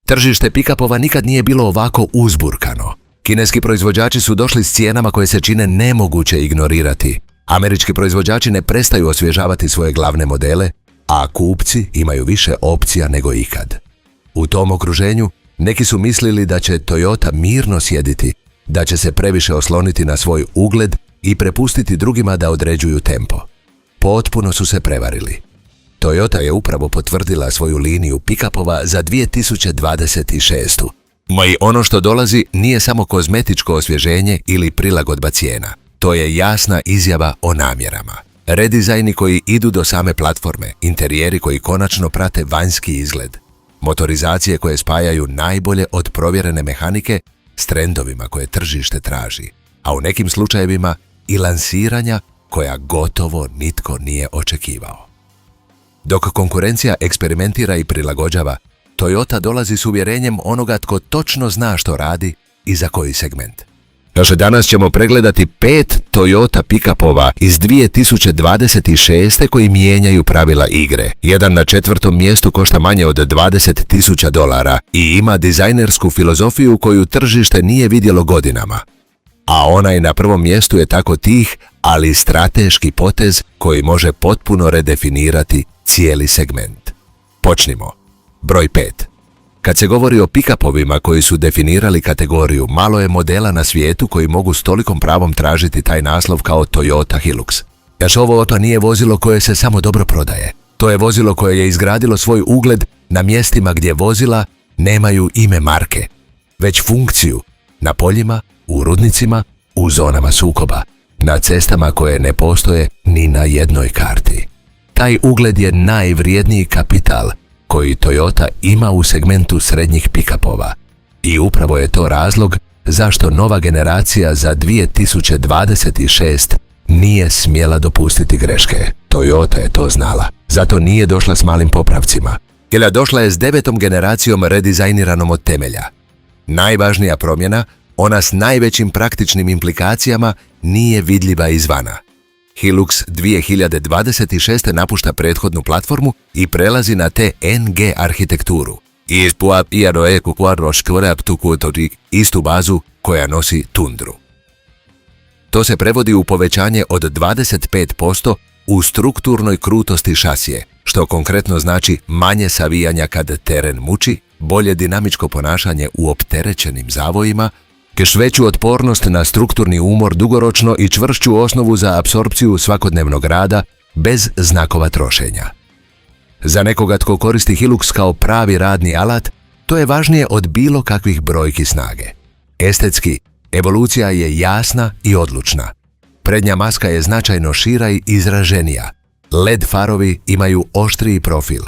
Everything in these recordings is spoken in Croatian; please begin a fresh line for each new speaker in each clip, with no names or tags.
Tržište pikapova nikad nije bilo ovako uzburkano. Kineski proizvođači su došli s cijenama koje se čine nemoguće ignorirati. Američki proizvođači ne prestaju osvježavati svoje glavne modele, a kupci imaju više opcija nego ikad. U tom okruženju neki su mislili da će Toyota mirno sjediti, da će se previše osloniti na svoj ugled i prepustiti drugima da određuju tempo. Potpuno su se prevarili. Toyota je upravo potvrdila svoju liniju pikapova za 2026. I ono što dolazi nije samo kozmetičko osvježenje ili prilagodba cijena. To je jasna izjava o namjerama. Redizajni koji idu do same platforme, interijeri koji konačno prate vanjski izgled, motorizacije koje spajaju najbolje od provjerene mehanike s trendovima koje tržište traži, a u nekim slučajevima i lansiranja koja gotovo nitko nije očekivao. Dok konkurencija eksperimentira i prilagođava, Toyota dolazi s uvjerenjem onoga tko točno zna što radi i za koji segment. Kaže, danas ćemo pregledati 5 Toyota pikapova iz 2026. koji mijenjaju pravila igre. Jedan na 4. mjestu košta manje od $20,000 i ima dizajnersku filozofiju koju tržište nije vidjelo godinama. A onaj na 1. mjestu je tako tih, ali strateški potez koji može potpuno redefinirati cijeli segment. Počnimo. Broj 5. Kad se govori o pikapovima koji su definirali kategoriju, malo je modela na svijetu koji mogu s tolikom pravom tražiti taj naslov kao Toyota Hilux. Jer ovo to nije vozilo koje se samo dobro prodaje. To je vozilo koje je izgradilo svoj ugled na mjestima gdje vozila nemaju ime marke, već funkciju, na poljima, u rudnicima, u zonama sukoba, na cestama koje ne postoje ni na jednoj karti. Taj ugled je najvrijedniji kapital koji Toyota ima u segmentu srednjih pikapova. I upravo je to razlog zašto nova generacija za 2026 nije smjela dopustiti greške. Toyota je to znala. Zato nije došla s malim popravcima. Jer došla je s 9. generacijom redizajniranom od temelja. Najvažnija promjena, ona s najvećim praktičnim implikacijama, nije vidljiva izvana. Hilux 2026. napušta prethodnu platformu i prelazi na TNG arhitekturu. Istu bazu koja nosi tundru. To se prevodi u povećanje od 25% u strukturnoj krutosti šasije, što konkretno znači manje savijanja kad teren muči, bolje dinamičko ponašanje u opterećenim zavojima, veću otpornost na strukturni umor dugoročno i čvršću osnovu za apsorpciju svakodnevnog rada bez znakova trošenja. Za nekoga tko koristi Hilux kao pravi radni alat, to je važnije od bilo kakvih brojki snage. Estetski, evolucija je jasna i odlučna. Prednja maska je značajno šira i izraženija. LED farovi imaju oštriji profil,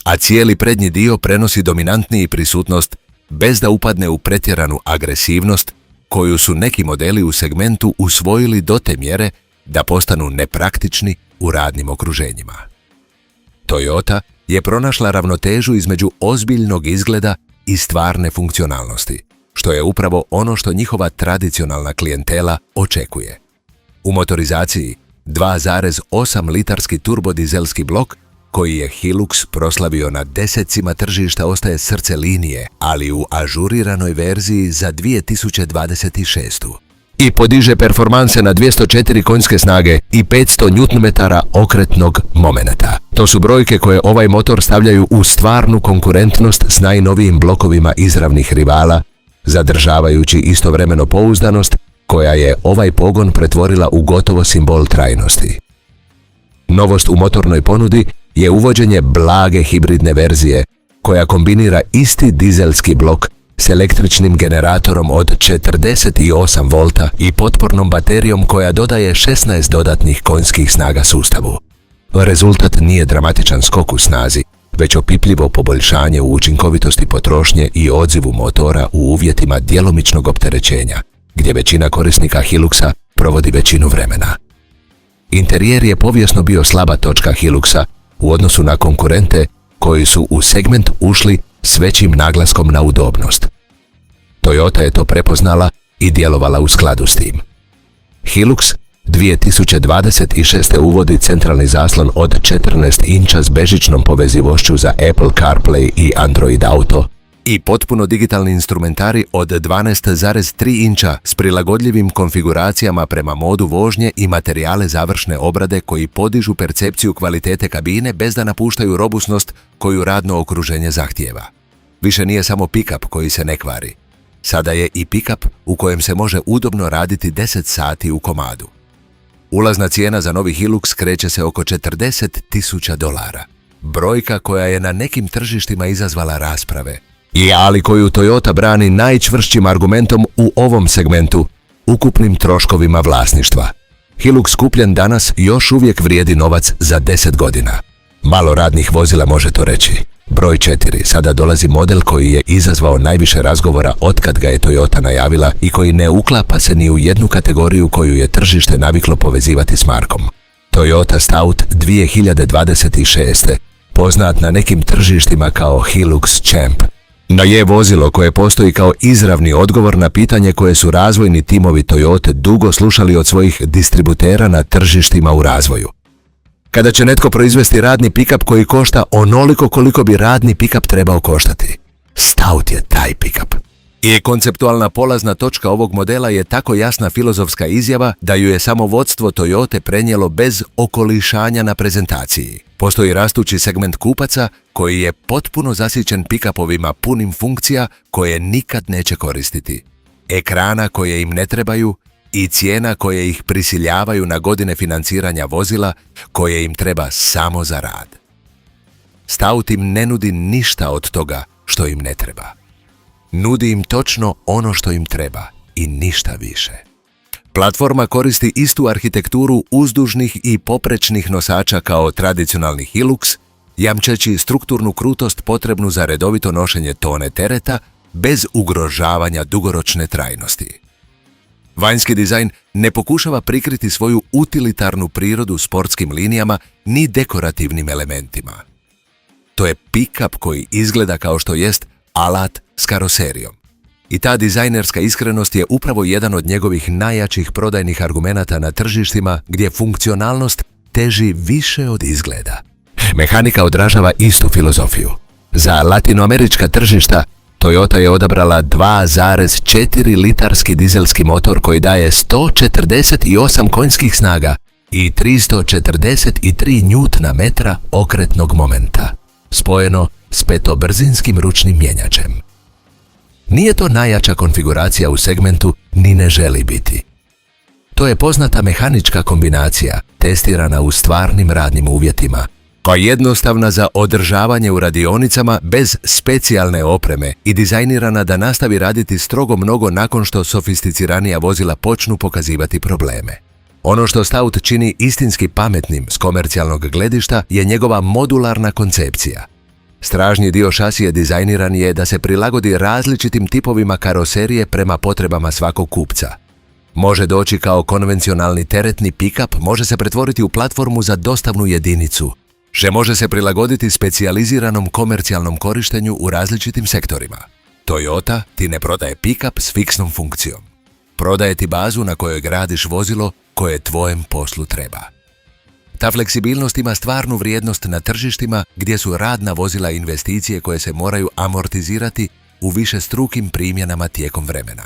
a cijeli prednji dio prenosi dominantniji prisutnost bez da upadne u pretjeranu agresivnost koju su neki modeli u segmentu usvojili do te mjere da postanu nepraktični u radnim okruženjima. Toyota je pronašla ravnotežu između ozbiljnog izgleda i stvarne funkcionalnosti, što je upravo ono što njihova tradicionalna klijentela očekuje. U motorizaciji 2,8 litarski turbodizelski blok koji je Hilux proslavio na desecima tržišta ostaje srce linije, ali u ažuriranoj verziji za 2026. I podiže performanse na 204 konjske snage i 500 Nm okretnog momenta. To su brojke koje ovaj motor stavljaju u stvarnu konkurentnost s najnovijim blokovima izravnih rivala, zadržavajući istovremeno pouzdanost koja je ovaj pogon pretvorila u gotovo simbol trajnosti. Novost u motornoj ponudi je uvođenje blage hibridne verzije koja kombinira isti dizelski blok s električnim generatorom od 48 volta i potpornom baterijom koja dodaje 16 dodatnih konjskih snaga sustavu. Rezultat nije dramatičan skok u snazi, već opipljivo poboljšanje u učinkovitosti potrošnje i odzivu motora u uvjetima djelomičnog opterećenja, gdje većina korisnika Hiluxa provodi većinu vremena. Interijer je povijesno bio slaba točka Hiluxa u odnosu na konkurente koji su u segment ušli s većim naglaskom na udobnost. Toyota je to prepoznala i djelovala u skladu s tim. Hilux 2026. uvodi centralni zaslon od 14 inča s bežičnom povezivošću za Apple CarPlay i Android Auto, i potpuno digitalni instrumentari od 12,3 inča s prilagodljivim konfiguracijama prema modu vožnje i materijale završne obrade koji podižu percepciju kvalitete kabine bez da napuštaju robusnost koju radno okruženje zahtijeva. Više nije samo pick-up koji se ne kvari. Sada je i pick-up u kojem se može udobno raditi 10 sati u komadu. Ulazna cijena za novi Hilux kreće se oko $40.000. Brojka koja je na nekim tržištima izazvala rasprave, ali koju Toyota brani najčvršćim argumentom u ovom segmentu, ukupnim troškovima vlasništva. Hilux kupljen danas još uvijek vrijedi novac za 10 godina. Malo radnih vozila može to reći. Broj 4. Sada dolazi model koji je izazvao najviše razgovora otkad ga je Toyota najavila i koji ne uklapa se ni u jednu kategoriju koju je tržište naviklo povezivati s markom. Toyota Stout 2026. poznat na nekim tržištima kao Hilux Champ. No je vozilo koje postoji kao izravni odgovor na pitanje koje su razvojni timovi Toyota dugo slušali od svojih distributera na tržištima u razvoju. Kada će netko proizvesti radni pick-up koji košta onoliko koliko bi radni pick-up trebao koštati? Stout je taj pick-up. I konceptualna polazna točka ovog modela je tako jasna filozofska izjava da ju je samo vodstvo Toyote prenijelo bez okolišanja na prezentaciji. Postoji rastući segment kupaca koji je potpuno zasićen pick-upovima punim funkcija koje nikad neće koristiti, ekrana koje im ne trebaju i cijena koje ih prisiljavaju na godine financiranja vozila koje im treba samo za rad. Stout im ne nudi ništa od toga što im ne treba. Nudi im točno ono što im treba i ništa više. Platforma koristi istu arhitekturu uzdužnih i poprečnih nosača kao tradicionalni Hilux, jamčeći strukturnu krutost potrebnu za redovito nošenje tone tereta bez ugrožavanja dugoročne trajnosti. Vanjski dizajn ne pokušava prikriti svoju utilitarnu prirodu sportskim linijama ni dekorativnim elementima. To je pick-up koji izgleda kao što jest alat s karoserijom. I ta dizajnerska iskrenost je upravo jedan od njegovih najjačih prodajnih argumenata na tržištima gdje funkcionalnost teži više od izgleda. Mehanika odražava istu filozofiju. Za latinoamerička tržišta Toyota je odabrala 2,4 litarski dizelski motor koji daje 148 konjskih snaga i 343 njutna metra okretnog momenta, spojeno s petobrzinskim ručnim mjenjačem. Nije to najjača konfiguracija u segmentu, ni ne želi biti. To je poznata mehanička kombinacija, testirana u stvarnim radnim uvjetima, koja je jednostavna za održavanje u radionicama bez specijalne opreme i dizajnirana da nastavi raditi strogo mnogo nakon što sofisticiranija vozila počnu pokazivati probleme. Ono što Stout čini istinski pametnim s komercijalnog gledišta je njegova modularna koncepcija. Stražnji dio šasije dizajniran je da se prilagodi različitim tipovima karoserije prema potrebama svakog kupca. Može doći kao konvencionalni teretni pick-up, može se pretvoriti u platformu za dostavnu jedinicu, može se prilagoditi specijaliziranom komercijalnom korištenju u različitim sektorima. Toyota ti ne prodaje pick-up s fiksnom funkcijom. Prodaje ti bazu na kojoj gradiš vozilo koje tvojem poslu treba. Ta fleksibilnost ima stvarnu vrijednost na tržištima gdje su radna vozila investicije koje se moraju amortizirati u višestrukim primjenama tijekom vremena.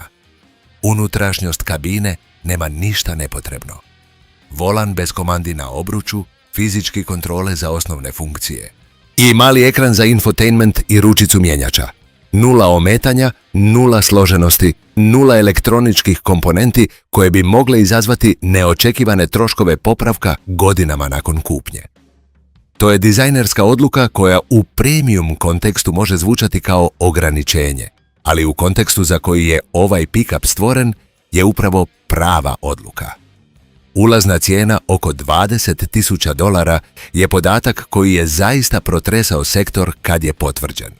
Unutrašnjost kabine nema ništa nepotrebno. Volan bez komandi na obruču, fizički kontrole za osnovne funkcije i mali ekran za infotainment i ručicu mjenjača. Nula ometanja, nula složenosti, nula elektroničkih komponenti koje bi mogle izazvati neočekivane troškove popravka godinama nakon kupnje. To je dizajnerska odluka koja u premium kontekstu može zvučati kao ograničenje, ali u kontekstu za koji je ovaj pick-up stvoren je upravo prava odluka. Ulazna cijena oko $20.000 je podatak koji je zaista protresao sektor kad je potvrđen.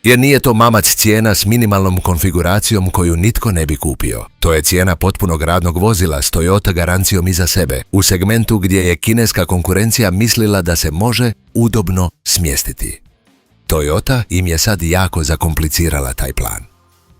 Jer nije to mamac cijena s minimalnom konfiguracijom koju nitko ne bi kupio. To je cijena potpunog radnog vozila s Toyota garancijom iza sebe, u segmentu gdje je kineska konkurencija mislila da se može udobno smjestiti. Toyota im je sad jako zakomplicirala taj plan.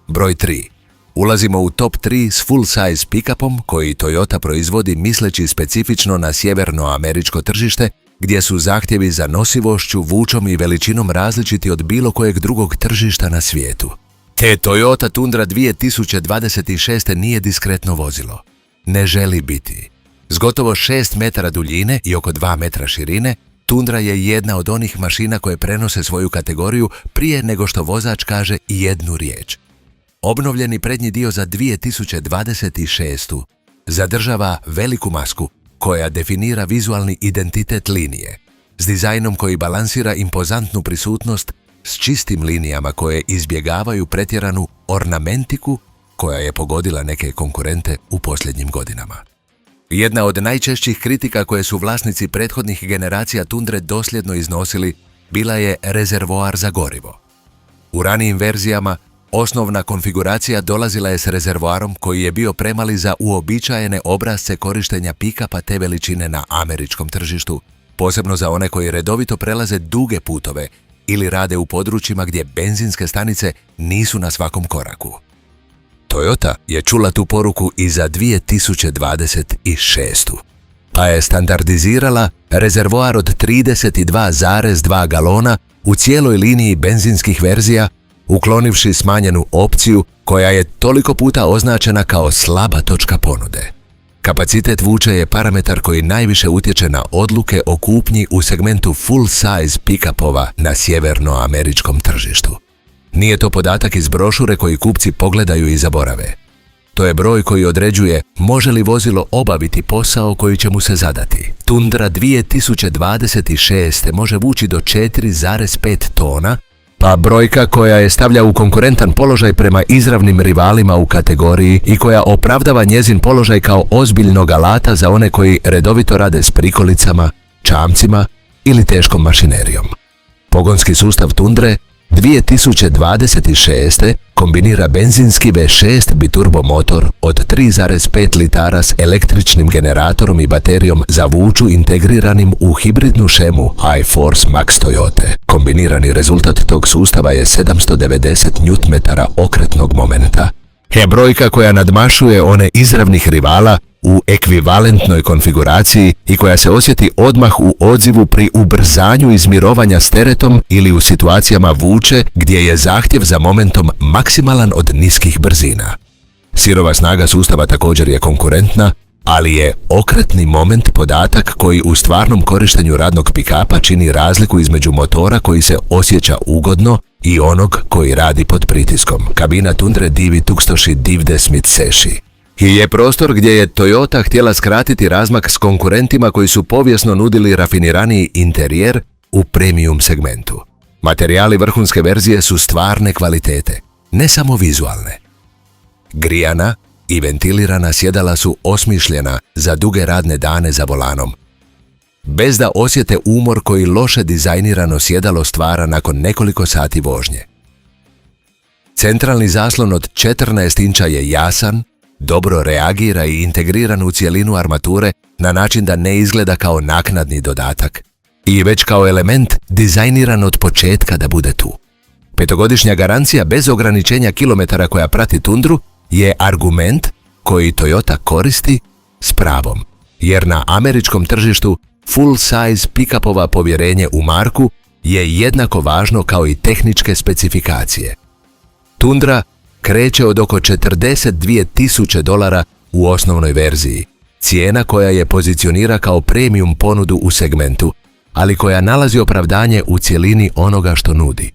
Broj 3. Ulazimo u top 3 s full size pick-upom koji Toyota proizvodi misleći specifično na sjevernoameričko tržište gdje su zahtjevi za nosivošću, vučom i veličinom različiti od bilo kojeg drugog tržišta na svijetu. Te Toyota Tundra 2026. nije diskretno vozilo. Ne želi biti. S gotovo 6 metara duljine i oko 2 metra širine, Tundra je jedna od onih mašina koje prenose svoju kategoriju prije nego što vozač kaže jednu riječ. Obnovljeni prednji dio za 2026. zadržava veliku masku koja definira vizualni identitet linije, s dizajnom koji balansira impozantnu prisutnost s čistim linijama koje izbjegavaju pretjeranu ornamentiku koja je pogodila neke konkurente u posljednjim godinama. Jedna od najčešćih kritika koje su vlasnici prethodnih generacija Tundre dosljedno iznosili bila je rezervoar za gorivo. U ranijim verzijama osnovna konfiguracija dolazila je s rezervoarom koji je bio premali za uobičajene obrasce korištenja pikapa te veličine na američkom tržištu, posebno za one koji redovito prelaze duge putove ili rade u područjima gdje benzinske stanice nisu na svakom koraku. Toyota je čula tu poruku i za 2026. pa je standardizirala rezervoar od 32,2 galona u cijeloj liniji benzinskih verzija, uklonivši smanjenu opciju koja je toliko puta označena kao slaba točka ponude. Kapacitet vuče je parametar koji najviše utječe na odluke o kupnji u segmentu full-size pick-upova na sjevernoameričkom tržištu. Nije to podatak iz brošure koji kupci pogledaju i zaborave. To je broj koji određuje može li vozilo obaviti posao koji će mu se zadati. Tundra 2026. može vući do 4,5 tona, pa brojka koja je stavlja u konkurentan položaj prema izravnim rivalima u kategoriji i koja opravdava njezin položaj kao ozbiljnog alata za one koji redovito rade s prikolicama, čamcima ili teškom mašinerijom. Pogonski sustav Tundre 2026. kombinira benzinski V6 biturbo motor od 3,5 litara s električnim generatorom i baterijom za vuču integriranim u hibridnu šemu iForce Max Toyota. Kombinirani rezultat tog sustava je 790 Nm okretnog momenta. Je brojka koja nadmašuje one izravnih rivala u ekvivalentnoj konfiguraciji i koja se osjeti odmah u odzivu pri ubrzanju izmirovanja s teretom ili u situacijama vuče gdje je zahtjev za momentom maksimalan od niskih brzina. Sirova snaga sustava također je konkurentna, ali je okretni moment podatak koji u stvarnom korištenju radnog pikapa čini razliku između motora koji se osjeća ugodno i onog koji radi pod pritiskom. Kabina Tundre divi tukstoši divde smitseši. I je prostor gdje je Toyota htjela skratiti razmak s konkurentima koji su povijesno nudili rafiniraniji interijer u premium segmentu. Materijali vrhunske verzije su stvarne kvalitete, ne samo vizualne. Grijana i ventilirana sjedala su osmišljena za duge radne dane za volanom, bez da osjete umor koji loše dizajnirano sjedalo stvara nakon nekoliko sati vožnje. Centralni zaslon od 14 inča je jasan, dobro reagira i integriran u cjelinu armature na način da ne izgleda kao naknadni dodatak i već kao element dizajniran od početka da bude tu. 5-godišnja garancija bez ograničenja kilometara koja prati Tundru je argument koji Toyota koristi s pravom, jer na američkom tržištu full-size pick-upova povjerenje u marku je jednako važno kao i tehničke specifikacije. Tundra kreće od oko $42.000 u osnovnoj verziji, cijena koja je pozicionira kao premium ponudu u segmentu, ali koja nalazi opravdanje u cjelini onoga što nudi.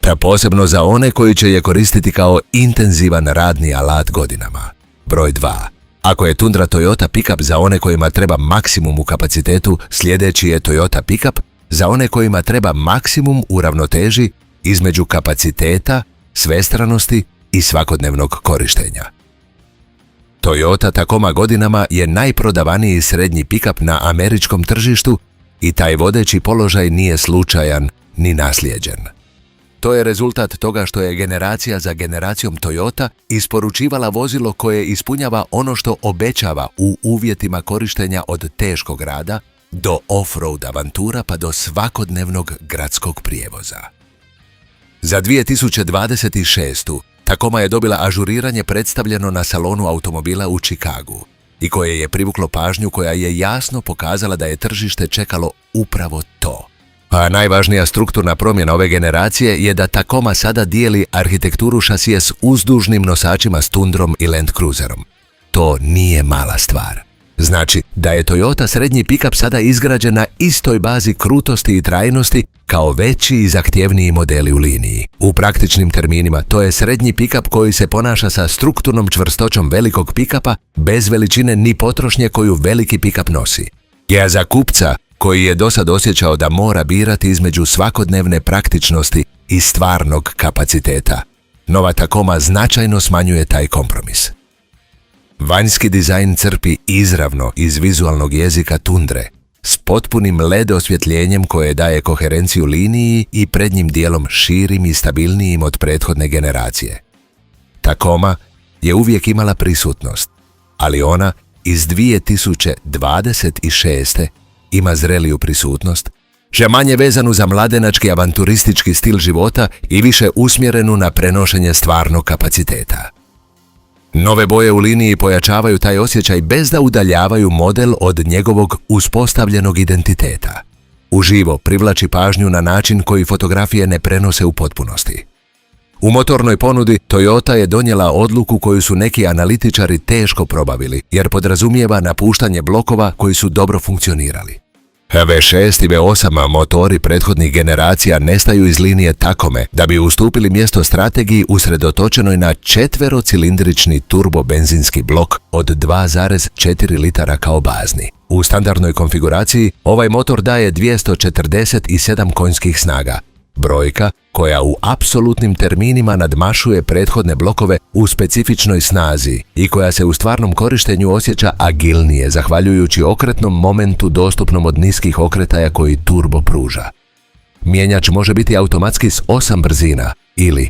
Pa posebno za one koji će je koristiti kao intenzivan radni alat godinama. Broj 2. Ako je Tundra Toyota pickup za one kojima treba maksimum u kapacitetu, sljedeći je Toyota pickup za one kojima treba maksimum u ravnoteži između kapaciteta, svestranosti i svakodnevnog korištenja. Toyota Tacoma godinama je najprodavaniji srednji pickup na američkom tržištu i taj vodeći položaj nije slučajan ni naslijeđen. To je rezultat toga što je generacija za generacijom Toyota isporučivala vozilo koje ispunjava ono što obećava u uvjetima korištenja od teškog rada do off-road avantura pa do svakodnevnog gradskog prijevoza. Za 2026. Tacoma je dobila ažuriranje predstavljeno na salonu automobila u Chicagu i koje je privuklo pažnju koja je jasno pokazala da je tržište čekalo upravo to. A najvažnija strukturna promjena ove generacije je da Tacoma sada dijeli arhitekturu šasije s uzdužnim nosačima s Tundrom i Land Cruiserom. To nije mala stvar. Znači da je Toyota srednji pikap sada izgrađen na istoj bazi krutosti i trajnosti kao veći i zahtjevniji modeli u liniji. U praktičnim terminima to je srednji pikap koji se ponaša sa strukturnom čvrstoćom velikog pikapa bez veličine ni potrošnje koju veliki pikap nosi. Je za kupca koji je dosad osjećao da mora birati između svakodnevne praktičnosti i stvarnog kapaciteta. Nova Tacoma značajno smanjuje taj kompromis. Vanjski dizajn crpi izravno iz vizualnog jezika Tundre, s potpunim LED osvjetljenjem koje daje koherenciju liniji i prednjim dijelom širim i stabilnijim od prethodne generacije. Tacoma je uvijek imala prisutnost, ali ona iz 2026. ima zreliju prisutnost, že manje vezanu za mladenački avanturistički stil života i više usmjerenu na prenošenje stvarnog kapaciteta. Nove boje u liniji pojačavaju taj osjećaj bez da udaljavaju model od njegovog uspostavljenog identiteta. Uživo privlači pažnju na način koji fotografije ne prenose u potpunosti. U motornoj ponudi Toyota je donijela odluku koju su neki analitičari teško probavili, jer podrazumijeva napuštanje blokova koji su dobro funkcionirali. V6 i V8 motori prethodnih generacija nestaju iz linije Tacome da bi ustupili mjesto strategiji usredotočenoj na četverocilindrični turbobenzinski blok od 2,4 litara kao bazni. U standardnoj konfiguraciji ovaj motor daje 247 konjskih snaga, brojka koja u apsolutnim terminima nadmašuje prethodne blokove u specifičnoj snazi i koja se u stvarnom korištenju osjeća agilnije zahvaljujući okretnom momentu dostupnom od niskih okretaja koji turbo pruža. Mijenjač može biti automatski s 8 brzina ili,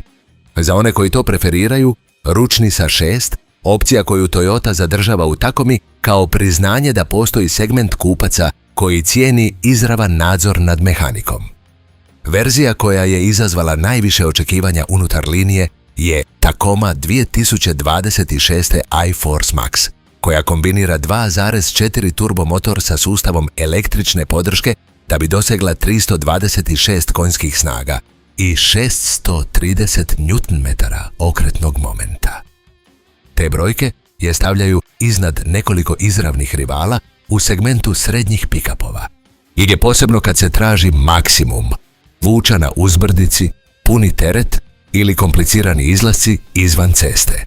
za one koji to preferiraju, ručni sa 6, opcija koju Toyota zadržava u Tacomi kao priznanje da postoji segment kupaca koji cijeni izravan nadzor nad mehanikom. Verzija koja je izazvala najviše očekivanja unutar linije je Tacoma 2026. iForce Max, koja kombinira 2,4 turbomotor sa sustavom električne podrške da bi dosegla 326 konjskih snaga i 630 Nm okretnog momenta. Te brojke je stavljaju iznad nekoliko izravnih rivala u segmentu srednjih pikapova. Ili je posebno kad se traži maksimum, vuča na uzbrdici, puni teret ili komplicirani izlasci izvan ceste.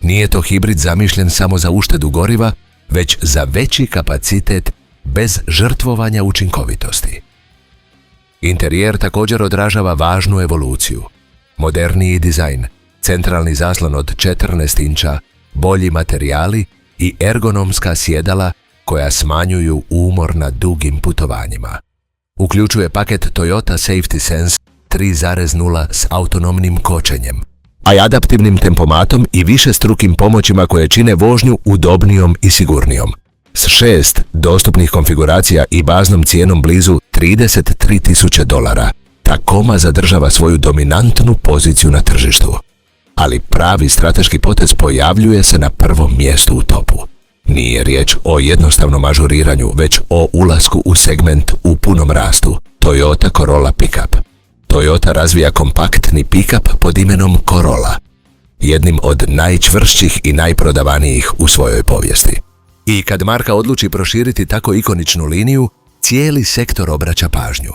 Nije to hibrid zamišljen samo za uštedu goriva, već za veći kapacitet bez žrtvovanja učinkovitosti. Interijer također odražava važnu evoluciju. Moderniji dizajn, centralni zaslon od 14 inča, bolji materijali i ergonomska sjedala koja smanjuju umor na dugim putovanjima. Uključuje paket Toyota Safety Sense 3.0 s autonomnim kočenjem, a i adaptivnim tempomatom i višestrukim pomoćima koje čine vožnju udobnijom i sigurnijom. S 6 dostupnih konfiguracija i baznom cijenom blizu $33.000, Tacoma zadržava svoju dominantnu poziciju na tržištu. Ali pravi strateški potez pojavljuje se na prvom mjestu u topu. Nije riječ o jednostavnom ažuriranju, već o ulasku u segment u punom rastu, Toyota Corolla Pickup. Toyota razvija kompaktni pick-up pod imenom Corolla, jednim od najčvršćih i najprodavanijih u svojoj povijesti. I kad marka odluči proširiti tako ikoničnu liniju, cijeli sektor obraća pažnju.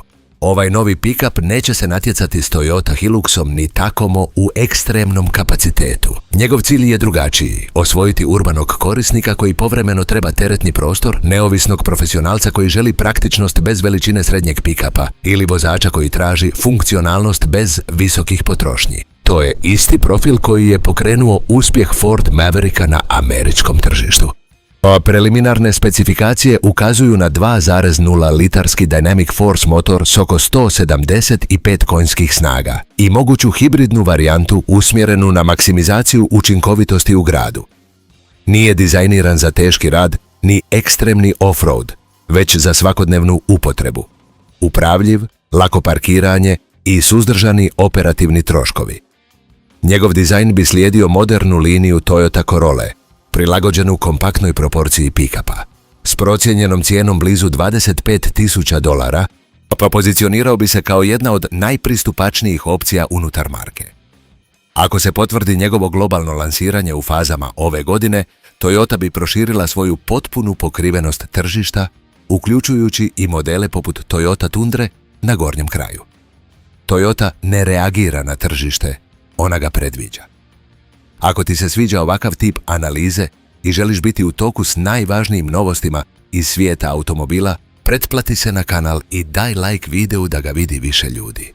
Ovaj novi pick-up neće se natjecati s Toyota Hiluxom ni Tacomo u ekstremnom kapacitetu. Njegov cilj je drugačiji, osvojiti urbanog korisnika koji povremeno treba teretni prostor, neovisnog profesionalca koji želi praktičnost bez veličine srednjeg pick-upa ili vozača koji traži funkcionalnost bez visokih potrošnji. To je isti profil koji je pokrenuo uspjeh Ford Mavericka na američkom tržištu. Preliminarne specifikacije ukazuju na 2,0 litarski Dynamic Force motor s oko 175 konjskih snaga i moguću hibridnu varijantu usmjerenu na maksimizaciju učinkovitosti u gradu. Nije dizajniran za teški rad ni ekstremni off-road, već za svakodnevnu upotrebu. Upravljiv, lako parkiranje i suzdržani operativni troškovi. Njegov dizajn bi slijedio modernu liniju Toyota Corolle, prilagođenu kompaktnoj proporciji pick-upa. s procijenjenom cijenom blizu $25.000, pa pozicionirao bi se kao jedna od najpristupačnijih opcija unutar marke. Ako se potvrdi njegovo globalno lansiranje u fazama ove godine, Toyota bi proširila svoju potpunu pokrivenost tržišta, uključujući i modele poput Toyota Tundre na gornjem kraju. Toyota ne reagira na tržište, ona ga predviđa. Ako ti se sviđa ovakav tip analize i želiš biti u toku s najvažnijim novostima iz svijeta automobila, pretplati se na kanal i daj like videu da ga vidi više ljudi.